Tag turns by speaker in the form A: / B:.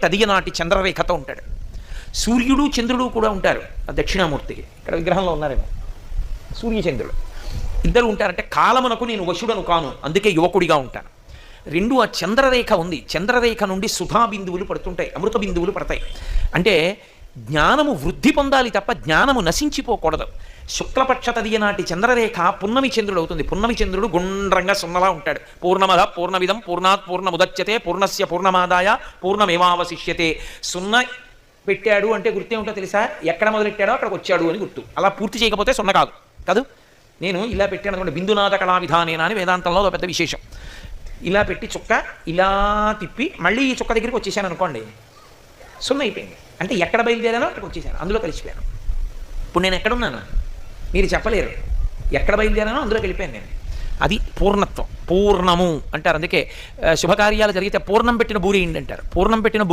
A: తదియనాటి చంద్రరేఖతో ఉంటాడు. సూర్యుడు చంద్రుడు కూడా ఉంటారు దక్షిణామూర్తికి. ఇక్కడ విగ్రహంలో ఉన్నారేమో సూర్యచంద్రుడు ఇద్దరు ఉంటారంటే కాలమునకు నేను వశుడను కాను, అందుకే యువకుడిగా ఉంటాను. రెండు ఆ చంద్రరేఖ ఉంది, చంద్రరేఖ నుండి సుధా బిందువులు పడుతుంటాయి, అమృత బిందువులు పడతాయి. అంటే జ్ఞానము వృద్ధి పొందాలి తప్ప జ్ఞానము నశించిపోకూడదు. శుక్లపక్ష తదియనాటి చంద్రరేఖ పున్నమి చంద్రుడు అవుతుంది. పున్నమి చంద్రుడు గుండ్రంగా సున్నలా ఉంటాడు. పూర్ణమద పూర్ణమిదం పూర్ణాత్ పూర్ణముదచ్యతే పూర్ణస్య పూర్ణమాదాయ పూర్ణమేవావశిష్యతే. సున్న పెట్టాడు అంటే గుర్తేమిటో తెలుసా? ఎక్కడ మొదలెట్టాడో అక్కడికి వచ్చాడు అని గుర్తు. అలా పూర్తి చేయకపోతే సున్న కాదు కాదు. నేను ఇలా పెట్టాను అనుకోండి, బిందునాథ కళా విధానేనా అని వేదాంతంలో ఒక పెద్ద విశేషం. ఇలా పెట్టి చుక్క ఇలా తిప్పి మళ్ళీ ఈ చుక్క దగ్గరికి వచ్చేసాను అనుకోండి, సున్న అయిపోయింది. అంటే ఎక్కడ బయలుదేరానో అక్కడికి వచ్చేసాను, అందులో కలిసిపోయాను. ఇప్పుడు నేను ఎక్కడున్నాను మీరు చెప్పలేరు, ఎక్కడ బయలుదేరానో అందులోకి వెళ్ళిపోయాను నేను. అది పూర్ణత్వం, పూర్ణము అంటారు. అందుకే శుభకార్యాలు జరిగితే పూర్ణం పెట్టిన బూరి అంటారు. పూర్ణం పెట్టిన